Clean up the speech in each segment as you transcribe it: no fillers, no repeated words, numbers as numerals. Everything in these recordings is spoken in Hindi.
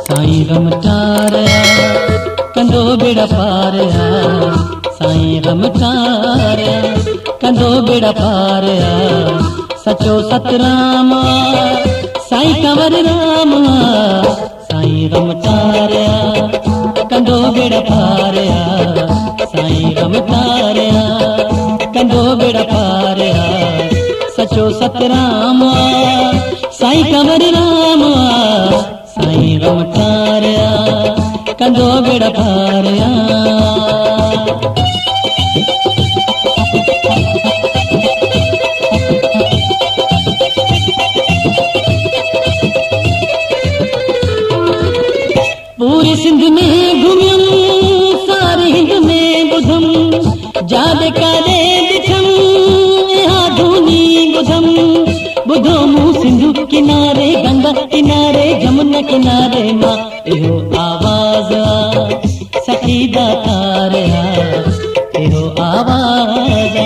साईं रमटारिया कंदो बेड़ा पारिया, साईं रमटारिया कंदो बेड़ा पारिया। सचो सतराम साईं कंवर राम, साईं रमटारिया कंदो बेड़ा पारिया, साईं रमटारिया कंदो बेड़ा पारिया। सचो सतराम साईं कंवर राम, साईं रमटारिया कंदो बेड़ा पारिया। पूरी सिंध में घुमियम, सारी हिंद में बुधम, जादे कादे दिठम, यहाँ धूनी बुधम। बुधो मुँह सिंधु किनारे, गंगा किनारे, जमुना किनारे माँ एहो आवाज सखीदा तारिया, एहो आवाज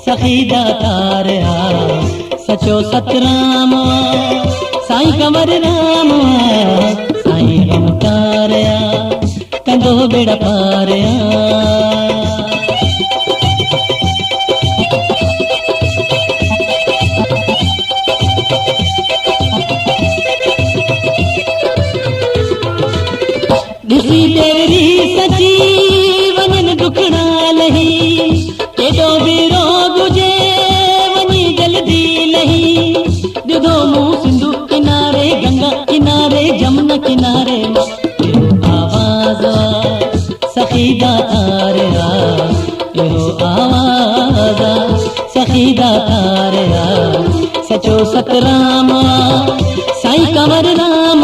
सखीदा तारिया। सचो सतराम साईं कंवर राम, साईं रमटारिया कंदो बेड़ा पारिया। ॾिसी तेरी सची वञनि दुखड़ा लही, केॾो बि रोग हुजे वञी जल्दी लही। ॾिधो मुँह सिंधु किनारे, गंगा किनारे, जमुना किनारे आवाज सखीदा तारिया, एहो आवाज सखीदा तारिया। सचो सतराम साईं कंवर राम,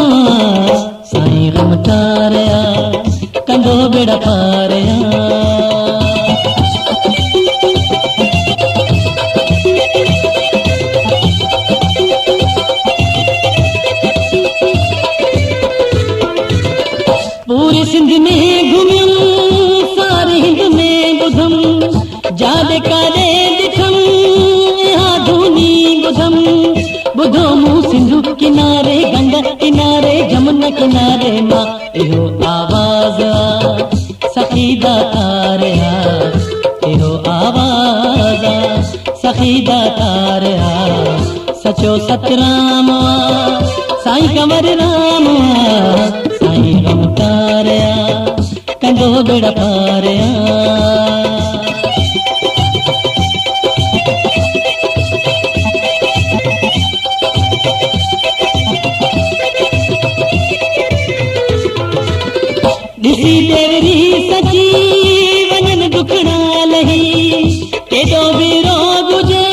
साईं रमटारिया कंदो बेड़ा पारिया। पूरी सिंध में घुमियम, सारी हिंद में बुधम, जादे कादे दिठम, यहाँ धूनी बुधम। बुधो मुँह सिंधु किनारे, गंगा किनारे, जमुना किनारे माँ एहो आवाज सखीदा तारिया, एहो आवाज सखीदा तारिया। सचो सतराम साईं कंवर राम, साईं रमटारिया कंदो बेड़ा पारिया। ॾिसी तेरी सची वञनि दुखड़ा लही, केॾो बि रोग हुजे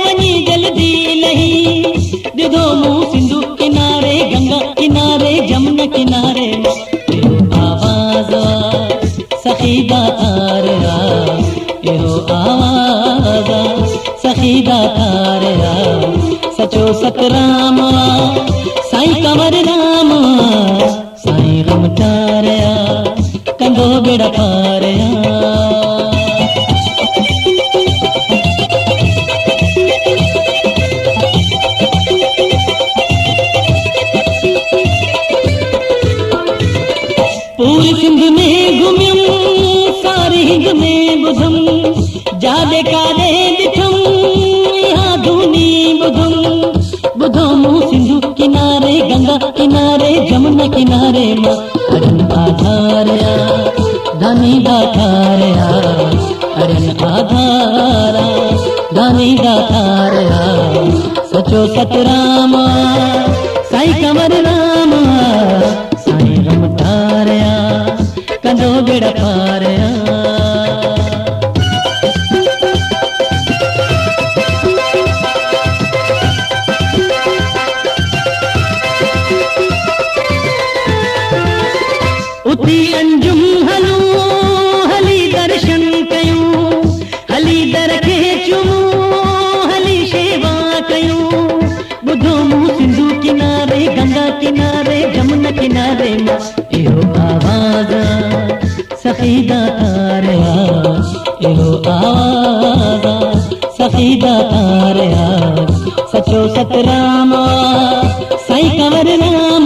वञी जल्दी लही। ॾिधो मुँह सिंधु किनारे, गंगा किनारे, जमुना किनारे आवाज सखीदा तारिया, एहो आवाज सखीदा तारिया। सचो सतराम साईं कंवर राम, साईं रमटारिया कंदो बेड़ा पारिया। पूरी सिंध में घुमियम, सारी हिंद में बुधम, जादे कादे दिठम, यहाँ धूनी बुधम। बुधो मुँह सिंधु किनारे, गंगा किनारे, जमुना किनारे माँ अड़न आधारिया धनी दातारिया, अड़न आधारा धनी दातारिया। सचो सतराम साईं कंवर राम, साईं रमटारिया कंदो बेड़ा पारिया। उथी अंजुम हलूं, हली दर्शन कयूं, हली दर खे चूमूं, हली शेवा कयूं। ॿुधो मुँह सिंधु किनारे, गंगा किनारे, जमुना किनारे मां इहो आवाज़ सखीदा तारिया, इहो आवाज़ सखीदा तारिया। सचो सतराम साईं कंवर राम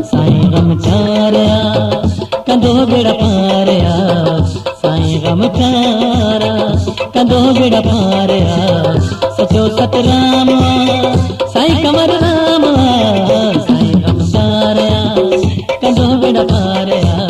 साईं गमचारिया कंदो बेड़ा पारिया साईं गमचारा कंदो बेड़ा पारिया सचो सतराम साईं कंवर राम साईं गमचारिया कंदो बेड़ा पारिया